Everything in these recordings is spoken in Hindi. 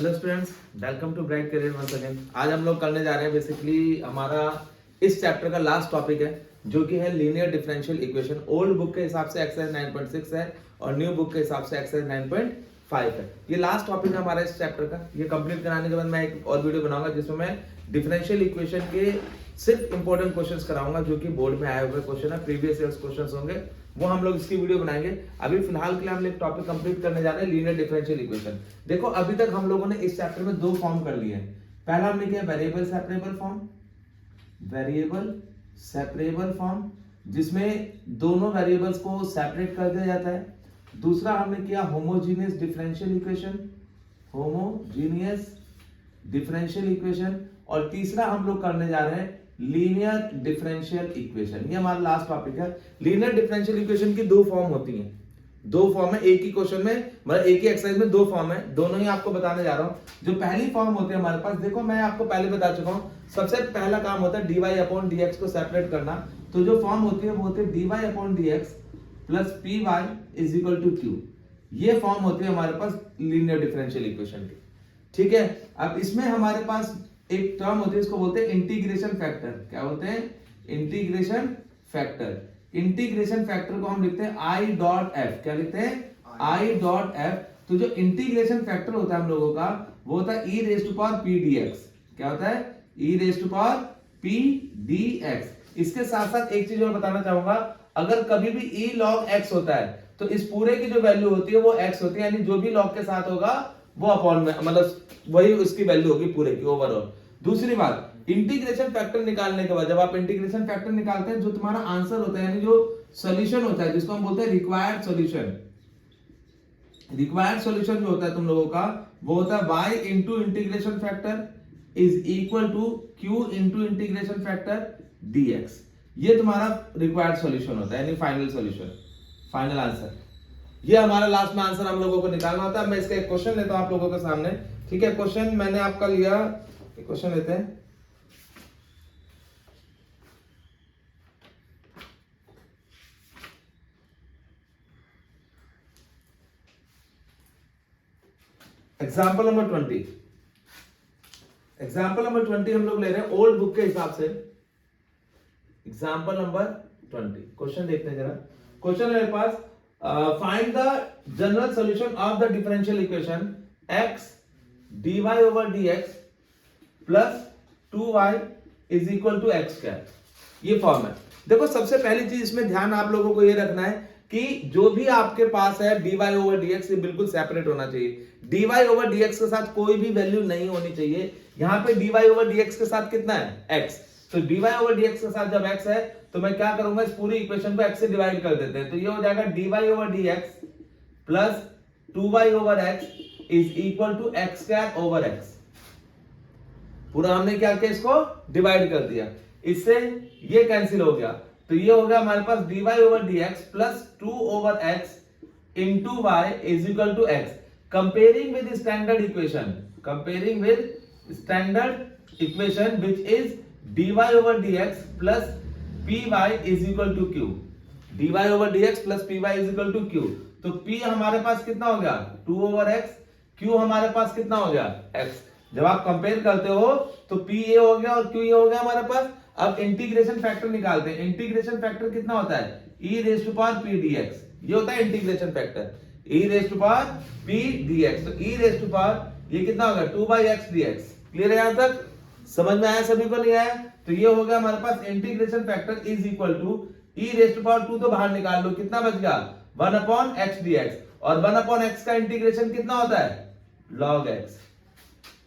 Hello students, welcome to Bright Career once again. आज हम लोग करने जा रहे हैं बेसिकली हमारा इस चैप्टर का लास्ट टॉपिक है जो कि है linear differential equation. Old book के हिसाब से एक्सरसाइज 9.6 है और न्यू बुक के हिसाब से एक्सरसाइज 9.5 है। ये लास्ट टॉपिक है हमारा इस चैप्टर का। ये कंप्लीट कराने के बाद मैं एक और वीडियो बनाऊंगा जिसमें मैं डिफरेंशियल इक्वेशन के सिर्फ इंपॉर्टेंट क्वेश्चंस कराऊंगा जो कि बोर्ड में आए हुए क्वेश्चन है, प्रीवियस ईयर्स क्वेश्चंस होंगे, वो हम लोग इसकी वीडियो बनाएंगे। अभी फिलहाल के लिए हम एक टॉपिक कंप्लीट करने जा रहे हैं लीनियर डिफरेंशियल इक्वेशन। देखो अभी तक हम लोगों ने इस चैप्टर में दो फॉर्म कर लिए हैं। पहला हमने किया variable separable form, variable separable form जिसमें दोनों वेरिएबल्स को सेपरेट कर दिया जाता है। दूसरा हमने किया homogeneous differential equation, homogeneous differential equation. और तीसरा हम लोग करने जा रहे हैं लीनियर डिफरेंशियल इक्वेशन। ये हमारा लास्ट टॉपिक है। लीनियर डिफरेंशियल इक्वेशन की दो फॉर्म होती हैं, दो फॉर्म है एक ही क्वेश्चन में, मतलब एक ही एक्सरसाइज में दो फॉर्म है, दोनों ही आपको बताने जा रहा हूं। जो पहली फॉर्म होती है हमारे पास, देखो मैं आपको पहले बता चुका हूं, सबसे पहला काम होता है dy अपॉन dx को सेपरेट करना। तो जो फॉर्म होती है वो होती है dy upon dx plus py is equal to q। ये फॉर्म होती है हमारे पास लीनियर डिफरेंशियल इक्वेशन की। ठीक है, अब इसमें हमारे पास एक टर्म होती है, इसको बोलते हैं इंटीग्रेशन फैक्टर। क्या बोलते हैं? Integration factor. इंटीग्रेशन फैक्टर को हम लिखते हैं आई डॉट एफ। क्या लिखते हैं? I dot F. तो जो इंटीग्रेशन फैक्टर होता है हम लोगों का वो होता है E raise to power P D X. क्या होता है? E raise to power P D X. इसके साथ साथ एक चीज और बताना चाहूंगा, अगर कभी भी ई लॉग एक्स होता है तो इस पूरे की जो वैल्यू होती है वो एक्स होती है, यानी जो भी लॉग के साथ होगा वो अपॉन में, मतलब वही उसकी वैल्यू होगी पूरे की ओवरऑल। दूसरी बात, इंटीग्रेशन फैक्टर निकालने के बाद जब आप इंटीग्रेशन फैक्टर निकालते हैं, जो तुम्हारा आंसर होता है यानी जो सॉल्यूशन होता है जिसको हम बोलते हैं रिक्वायर्ड सॉल्यूशन, रिक्वायर्ड सॉल्यूशन जो होता है तुम लोगों का वो होता है y into integration factor is equal to q into integration factor dx। ये तुम्हारा रिक्वायर्ड सॉल्यूशन होता है यानी फाइनल सॉल्यूशन, फाइनल आंसर। ये हमारा लास्ट में आंसर हम लोगों को निकालना होता है। मैं इसका एक क्वेश्चन लेता हूं आप लोगों के सामने। ठीक है, क्वेश्चन मैंने आपका लिया, क्वेश्चन लेते हैं। Example number 20। एग्जाम्पल नंबर 20 हम लोग ले रहे हैं ओल्ड बुक के हिसाब से। एग्जाम्पल नंबर 20, क्वेश्चन देखते हैं जरा। क्वेश्चन है मेरे पास, find the general solution of the differential equation x dy over dx plus 2y is equal to x square. ये फॉर्म है। देखो सबसे पहली चीज इसमें ध्यान आप लोगों को ये रखना है कि जो भी आपके पास है dy ओवर dx ये बिल्कुल सेपरेट होना चाहिए। dy ओवर dx के साथ कोई भी वैल्यू नहीं होनी चाहिए। यहाँ पे dy ओवर dx के साथ कितना है? x। तो dy ओवर dx के साथ जब x है तो मैं क्या करूंगा, इस पूरी इक्वेशन को x से डिवाइड कर देते हैं। तो ये हो जाएगा dy over dx plus 2y over x is equal to x square over x। पूरा हमने क्या किया, इसको डिवाइड कर दिया, इससे ये कैंसिल हो गया। तो ये हो गया हमारे पास dy over dx plus 2 over x into y is equal to x। Comparing with standard equation, comparing with standard equation which is dy over dx plus py is equal to q। dy over dx plus py is equal to q। तो p हमारे पास कितना हो गया? 2 ओवर x। q हमारे पास कितना हो गया? x। जब आप कंपेयर करते हो तो p ये हो गया और q ये हो गया हमारे पास। अब इंटीग्रेशन फैक्टर निकालते हैं। इंटीग्रेशन फैक्टर कितना होता है? e raise to power p dx। ये होता है integration factor, e raise to power p dx। तो e रेज टू पावर ये कितना होगा? 2 by x dx। क्लियर है? यहां तक समझ में आया? सभी को नहीं आया? तो ये हो गया हमारे पास integration factor is equal to e raise to power 2 तो बाहर निकाल लो, कितना बच गया? 1 अपॉन x dx। और 1 अपॉन x का इंटीग्रेशन कितना होता है? log x।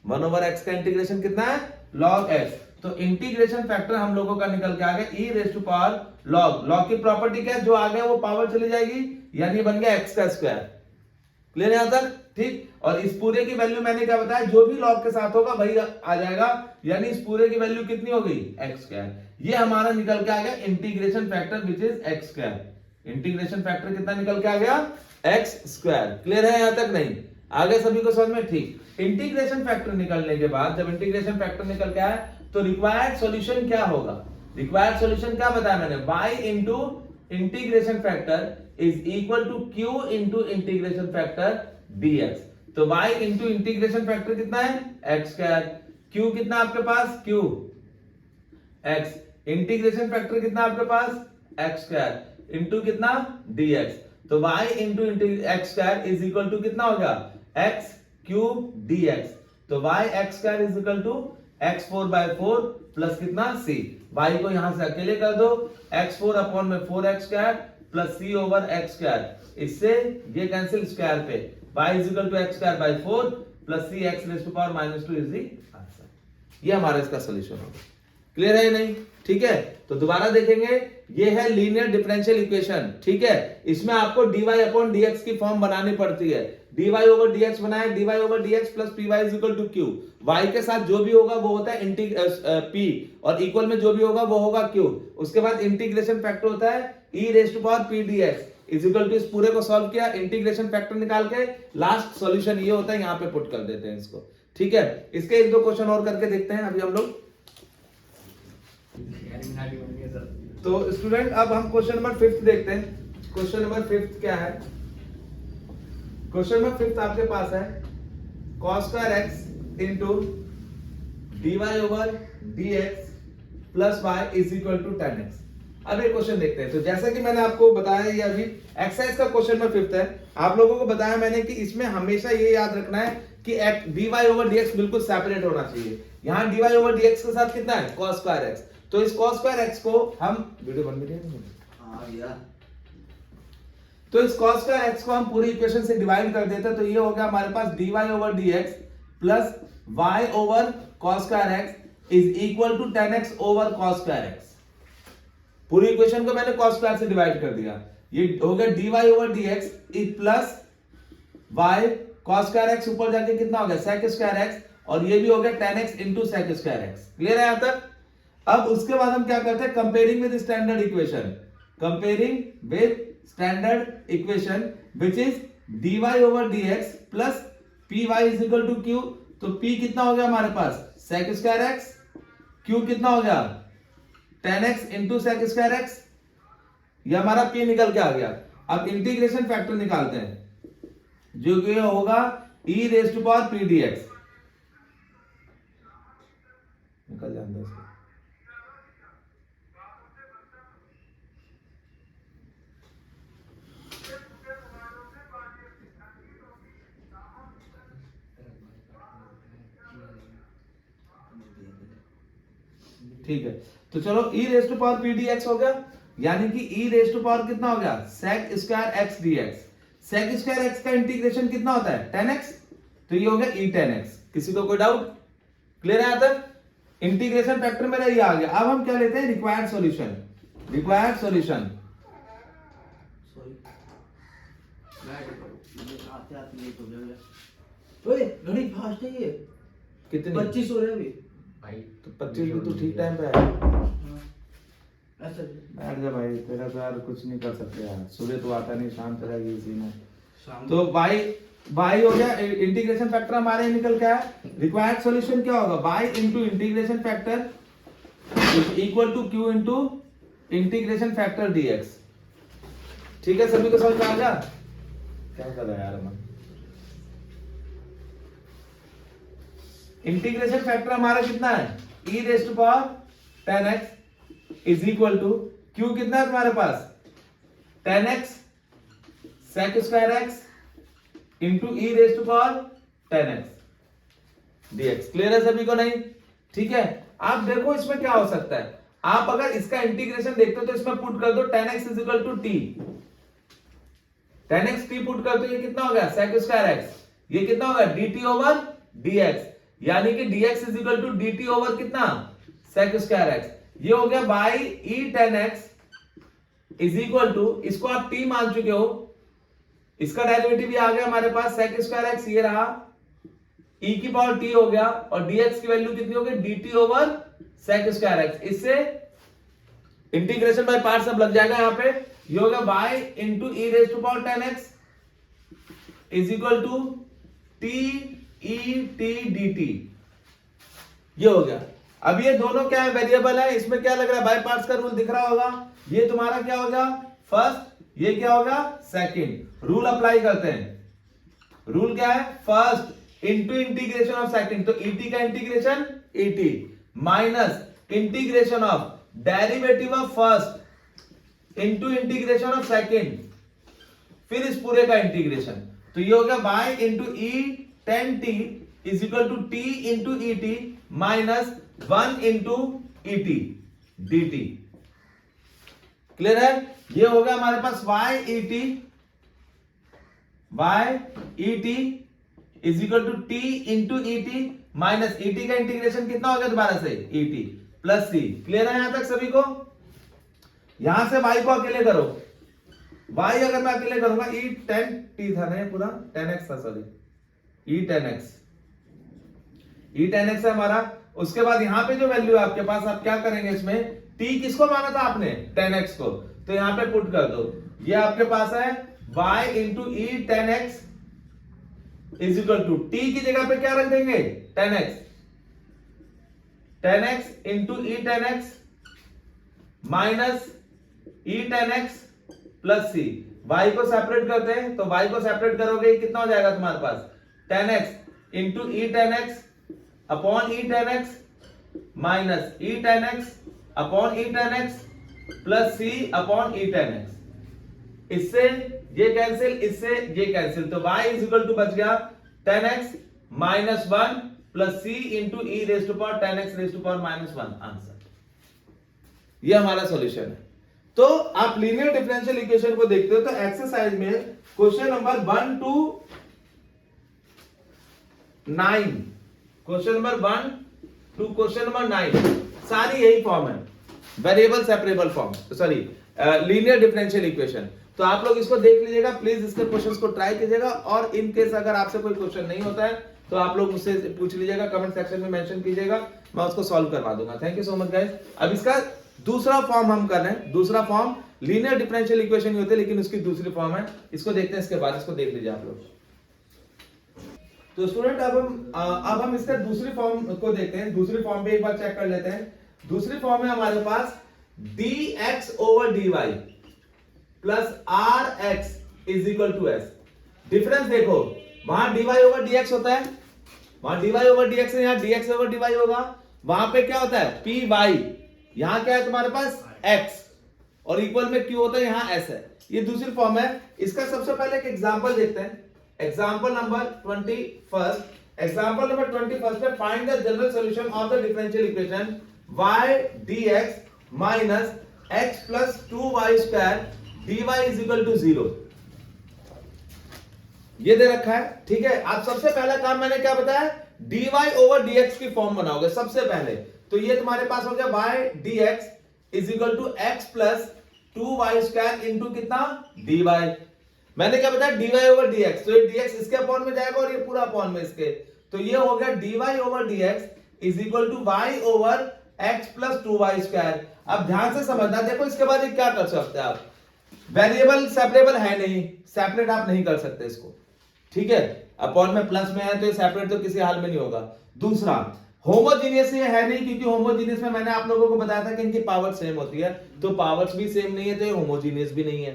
1 ओवर x का इंटीग्रेशन कितना है? log x। तो इंटीग्रेशन फैक्टर हम लोगों का निकल के आ गया e raise to power log। log की प्रॉपर्टी क्या है? जो आ गया वो पावर चली जाएगी, यानी बन गया x का स्क्वायर। क्लियर यहां तक? ठीक। और इस पूरे की वैल्यू मैंने क्या बताया, जो भी log के साथ होगा वही आ जाएगा, यानी इस पूरे की वैल्यू कितनी हो गई? x square. ये हमारा निकल के आ गया integration factor which is x square. Integration factor कितना निकल के आ गया? x square. क्लियर है यहां तक? नहीं आगे सभी को समझ में? ठीक। इंटीग्रेशन फैक्टर निकलने के बाद, जब इंटीग्रेशन फैक्टर निकल के आया तो रिक्वायर्ड सॉल्यूशन क्या होगा? रिक्वायर्ड सॉल्यूशन क्या बताया मैंने? y into integration factor is equal to q into integration factor dx। तो y इंटू इंटीग्रेशन फैक्टर कितना है एक्स स्क्वायर, q कितना आपके पास q x, इंटीग्रेशन फैक्टर कितना आपके पास एक्स स्क्वायर इंटू कितना dx, तो y into x square is equal to कितना हो गया x क्यूब dx, तो y x square is equal to x 4/4 plus कितना c, y को यहां से अकेले कर दो, x4 अपॉन में 4x square plus c over x square, इससे ये कैंसिल स्क्वायर पे y is equal to x square by 4 plus c x raise to power -2 is the answer. ये हमारा इसका सॉल्यूशन होगा। क्लियर है नहीं? ठीक है, तो दोबारा देखेंगे, ये है लीनियर डिफरेंशियल इक्वेशन। ठीक है, इसमें आपको dy अपॉन dx की फॉर्म बनानी पड़ती है। dy ओवर dx बनाए, dy over dx plus py is equal to q, y के साथ जो भी होगा वो होता है p और इक्वल में जो भी होगा वो होगा q, उसके बाद इंटीग्रेशन फैक्टर होता है e raise to power p dx is equal to, इस पूरे को सॉल्व किया, इंटीग्रेशन फैक्टर निकाल के लास्ट सॉल्यूशन ये होता है, यहाँ पे पुट कर देते हैं इसको। ठीक है, इसके एक दो क्वेश्चन और करके देखते हैं अभी हम लोग। तो स्टूडेंट अब हम क्वेश्चन नंबर 5 देखते हैं। क्वेश्चन नंबर 5 क्या है? क्वेश्चन नंबर 5 आपके पास है cos square x into dy over dx plus y is equal to tan x। अब ये क्वेश्चन देखते हैं। तो जैसा कि मैंने आपको बताया, ये अभी एक्सरसाइज का क्वेश्चन नंबर 5 है। आप लोगों को बताया मैंने कि इसमें हमेशा ये याद रखना है कि dy ओवर dx बिल्कुल सेपरेट होना चाहिए। यहाँ dy ओवर dx के साथ कितना है cos स्क्वायर x, तो इस cos स्क्वायर x को हम वीडियो बन गया, तो इस cos स्क्वायर x को हम पूरी इक्वेशन से डिवाइड कर देते हैं, तो ये हो गया हमारे पास dy over dx plus y over cos square x is equal to tan x over cos square x। पूरी इक्वेशन को मैंने cos स्क्वायर से डिवाइड कर दिया, ये हो गया dy over dx plus y cos square x, ऊपर जाके कितना हो गया sec स्क्वायर x, और ये भी हो गया tan x into sec square x। Clear है यहां तक? अब उसके बाद हम क्या करते हैं, comparing with standard equation, comparing with standard equation which is dy over dx plus py is equal to q, तो p कितना हो गया हमारे पास sec स्क्वायर x, q कितना हो गया tan x into sec square x, ये हमारा p निकल के आ गया। अब इंटीग्रेशन फैक्टर निकालते हैं जो कि होगा e raise to power p dx, निकल जाता है। ठीक है, तो चलो e raise to power p dx हो गया, यानी कि e रेज़ टू पावर कितना हो गया sec square x dx। sec square x का इंटीग्रेशन कितना होता है tan x, तो ये हो गया e tan x। किसी को कोई डाउट? क्लियर है यहां तक? इंटीग्रेशन फैक्टर मेरा ये आ गया। अब हम क्या लेते हैं, रिक्वायर्ड सॉल्यूशन। रिक्वायर्ड सॉल्यूशन घड़ी फास्ट है ये, कितनी 25 हो रहे हैं अभी भाई, तो 25 भी तो ठीक टाइम पे है। ऐसा बैठ जा भाई, तेरा तो यार कुछ नहीं कर सकते यार, सुबह तो आता नहीं, शाम तक आएगी इसी में। शाम तो y हो गया, इंटीग्रेशन फैक्टर हमारे निकल के आया। रिक्वायर्ड सॉल्यूशन क्या होगा, y into integration factor is equal to q into integration factor dx। ठीक है, सभी को समझ में आ गया? क्या कर रहा है यार मन? इंटीग्रेशन फैक्टर हमारा कितना है e raise to power tan x is equal to q कितना है तुम्हारे पास tan x sec square x इंटू e raise to power tan x dx। Clear है सभी को? नहीं? ठीक है, आप देखो इसमें क्या हो सकता है। आप अगर इसका इंटीग्रेशन देखते हो तो इसमें पुट कर दो tan x is equal to t, tan x t put कर दो, ये कितना हो गया sec स्क्वायर x, ये कितना होगा dt ओवर dx, यानी कि dx is equal to dt over कितना sec स्क्वायर x, ये हो गया y e tan x is equal to, इसको आप t मान चुके हो, इसका डेरिवेटिव भी आ गया हमारे पास sec स्क्वायर x, ये रहा e की पावर t हो गया, और dx की वैल्यू कितनी हो गई dt over sec square x। इससे इंटीग्रेशन बाय पार्ट्स अब लग जाएगा यहाँ पे, ये होगा y into e raise to power tan x is equal to t e t dt, ये हो गया। अब ये दोनों क्या है, वेरिएबल है, इसमें क्या लग रहा है, बाय पार्ट्स का रूल दिख रहा होगा। ये तुम्हारा क्या होगा फर्स्ट, ये क्या होगा सेकंड, रूल अप्लाई करते हैं। रूल क्या है, first into integration of second, तो ईटी का integration ET minus integration of derivative of first into integration of second, फिर इस पूरे का इंटीग्रेशन, तो ये हो गया y into e tan t is equal to t into e t minus 1 into e t d t. Clear है? ये हो गया हमारे पास y e t is equal to t into e t minus e t का इंटीग्रेशन कितना हो गया दोबारा से e t plus c. Clear है यहां तक सभी को? यहां से y को अकेले करो, y अगर मैं अकेले करूंगा ई टेन टी था ना, पूरा 10x था, सॉरी ई टेन एक्स है हमारा। उसके बाद यहां पे जो वैल्यू है आपके पास, आप क्या करेंगे इसमें, t किसको माना था आपने, 10x को, तो यहां पे पुट कर दो। ये आपके पास है y into e ten x is equal to t की जगह पे क्या रख देंगे 10x into e ten x minus e ten x plus c. y को सेपरेट करते हैं, तो y को सेपरेट करोगे कितना हो जाएगा तुम्हारे पास 10x into e ten x upon ई ten x minus e ten x upon ई टेन एक्स प्लस सी अपॉन ई टेन एक्स। इससे ये कैंसिल, इससे ये कैंसिल, तो y इज इक्वल टू बच गया 10x minus 1 plus c into e raise to power 10x raise to power minus 1 answer. ये हमारा सॉल्यूशन है। तो आप लीनियर डिफरेंशियल इक्वेशन को देखते हो तो एक्सरसाइज में question number 1 to 9, question number 1 to question number 9 सारी यही फॉर्म है, variable separable form, sorry linear differential equation. तो आप लोग इसको देख लीजिएगा, प्लीज इसके क्वेश्चंस को ट्राई कीजिएगा, और इन केस अगर आपसे कोई क्वेश्चन नहीं होता है तो आप लोग मुझसे पूछ लीजिएगा, कमेंट सेक्शन में मेंशन कीजिएगा, मैं उसको सॉल्व करवा दूंगा। Thank you so much guys. अब इसका दूसरा फॉर्म हम कर रहे हैं, दूसरा फॉर्म लीनियर डिफरेंशियल इक्वेशन ही होते हैं, लेकिन उसकी दूसरी फॉर्म है, इसको देखते हैं, इसके बाद इसको देख लीजिए आप लोग। तो स्टूडेंट अब हम इसका दूसरी फॉर्म को देखते हैं, दूसरी फॉर्म भी एक बार चेक कर लेते हैं। दूसरी फॉर्म है हमारे पास dx over dy plus rx is equal to s। Difference देखो, वहां dy ओवर dx होता है, वहां dy ओवर dx है, यहां dx ओवर dy होगा। वहां पे क्या होता है py, यहां क्या है तुम्हारे पास x, और इक्वल में q होता है, यहां s है। ये दूसरी फॉर्म है। इसका सबसे पहले एक एग्जांपल देखते हैं, एग्जांपल नंबर 21। एग्जांपल नंबर 21 पे find the general solution of the differential equation y dx minus x plus 2y square dy is equal to 0। ये दे रखा है, ठीक है। आप सबसे पहला काम मैंने क्या बताया, dy ओवर dx की फॉर्म बनाओगे सबसे पहले। तो ये तुम्हारे पास हो गया y dx is equal to x plus 2y square into कितना dy। मैंने क्या बताया dy ओवर dx, तो ये dx इसके अपॉन में जाएगा और ये पूरा अपॉन में इसके, तो ये हो गया dy over dx is equal to y over x plus 2y square. अब ध्यान से समझना, देखो इसके बाद ये क्या कर सकते हैं आप, वेरिएबल सेपरेबल है नहीं, सेपरेट आप नहीं कर सकते इसको, ठीक है। अपॉन में प्लस में है तो ये सेपरेट तो किसी हाल में नहीं होगा। दूसरा, होमोजीनियस ये है नहीं, क्योंकि होमोजीनियस में मैंने आप लोगों को बताया था कि इनकी पावर सेम होती है, तो पावर्स भी सेम नहीं है, तो ये होमोजीनियस भी नहीं है,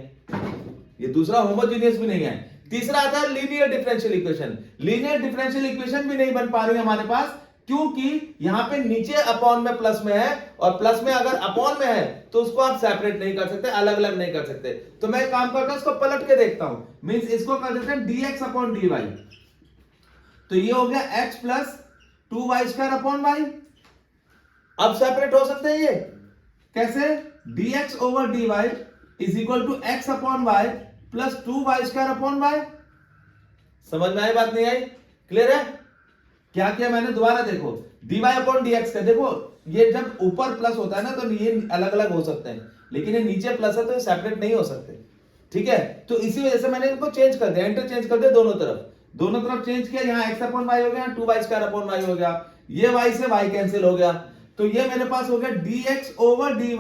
ये दूसरा होमोजीनियस भी नहीं है। तीसरा आता है linear differential equation. Linear differential equation भी नहीं बन पा रही है हमारे पास, क्योंकि यहां पे नीचे अपॉन में प्लस में है, और प्लस में अगर अपॉन में है तो उसको आप सेपरेट नहीं कर सकते, अलग अलग नहीं कर सकते। तो मैं एक काम करता हूं, इसको पलट के देखता हूं, मींस इसको कर देते हैं dx अपॉन dy। तो ये हो गया x plus 2y square upon y। अब सेपरेट हो सकते हैं ये कैसे, dx over dy is equal to x upon y plus 2y square upon y। समझ में आई बात, नहीं आई? क्लियर है? क्या किया मैंने, दोबारा देखो, dy अपॉन dx का देखो, ये जब ऊपर प्लस होता है ना तो ये अलग अलग हो सकते हैं, लेकिन ये नीचे प्लस है तो ये सेपरेट नहीं हो सकते, ठीक है। तो इसी वजह से मैंने इनको चेंज कर दिया, इंटरचेंज कर दिया दोनों तरफ चेंज किया। यहाँ x अपॉन y हो गया, 2y स्क्वायर अपॉन y हो गया, ये y से y कैंसिल हो गया, तो ये मेरे पास हो गया dx ओवर dy।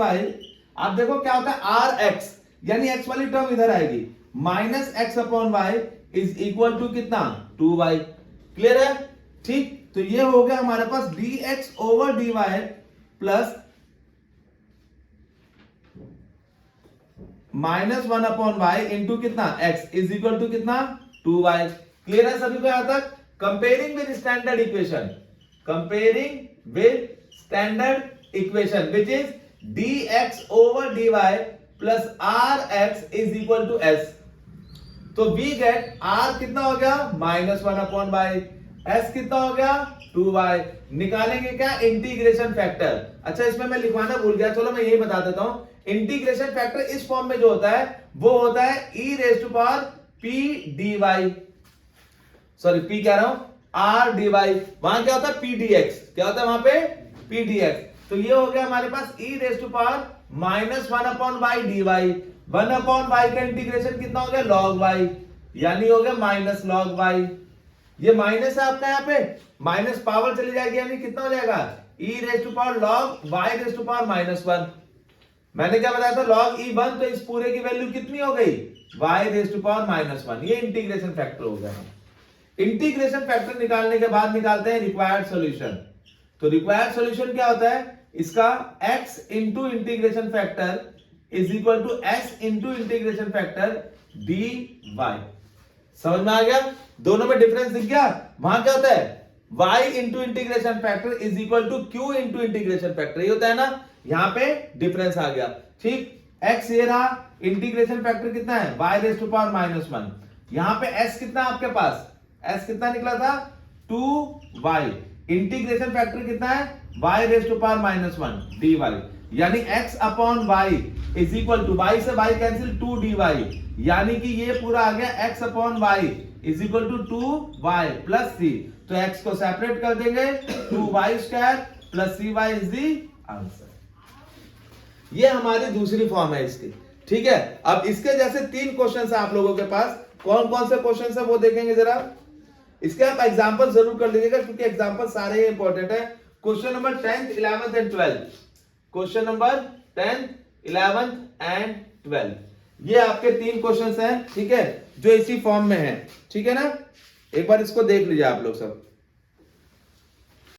आप देखो क्या होता है rx, यानी x वाली टर्म इधर आएगी, minus x upon y is equal to कितना 2y। क्लियर है? ठीक, तो ये हो गया हमारे पास dx over dy plus minus 1 upon y into कितना x इज इक्वल टू कितना 2y। क्लियर है सभी को यहां तक? Comparing with standard equation, comparing with standard equation which is dx over dy plus rx is equal to s. तो we get r कितना हो गया -1/y, s कितना हो गया 2y. निकालेंगे क्या? Integration factor. अच्छा इसमें मैं लिखवाना भूल गया, चलो मैं यही बता देता हूं. इंटीग्रेशन फैक्टर इस फॉर्म में जो होता है वो होता है e raised to power p dy, sorry p कह रहा हूं r dy. वहां क्या होता है p dx, क्या होता है वहां पे p dx. तो ये हो गया हमारे पास e raised to power -1/y dy. 1/y का इंटीग्रेशन कितना हो गया log y, यानी हो गया माइनस log y. ये माइनस है आपका यहाँ पे, माइनस पावर चली जाएगी यानी कितना हो जाएगा e raised to power log y raised to power -1. मैंने क्या बताया था log e1, तो इस पूरे की वैल्यू कितनी हो गई y raised to power -1. ये इंटीग्रेशन फैक्टर हो गया. इंटीग्रेशन फैक्टर निकालने के बाद निकालते हैं रिक्वायर्ड सॉल्यूशन. तो रिक्वायर्ड सॉल्यूशन क्या होता है इसका? x into integration factor is equal to s into integration factor dy. समझ में आ गया? दोनों में डिफरेंस दिख गया. वहां क्या होता है y into integration factor is equal to q into integration factor, ये होता है ना. यहां पे डिफरेंस आ गया. ठीक, x ये रहा, इंटीग्रेशन फैक्टर कितना है y रेज़ टू पावर -1. यहां पे s कितना आपके पास, s कितना निकला था 2y. इंटीग्रेशन फैक्टर कितना है y raise to power -1 dy, यानी x upon y is equal to, y से y कैंसिल 2 dy, यानी कि ये पूरा आ गया x upon y is equal to 2y plus c. तो x को सेपरेट कर देंगे, 2y² plus cy is the answer. ये हमारी दूसरी फॉर्म है इसकी. ठीक है, अब इसके जैसे 3 क्वेश्चन है आप लोगों के पास. कौन कौन से क्वेश्चन है वो देखेंगे जरा. इसके आप एग्जांपल जरूर कर लीजिएगा क्योंकि एग्जांपल सारे इंपॉर्टेंट है. Question number 10th 11th and 12th, question number 10th 11th and 12th, ये आपके 3 क्वेश्चंस हैं. ठीक है, जो इसी फॉर्म में है. ठीक है ना, एक बार इसको देख लीजिए आप लोग सब.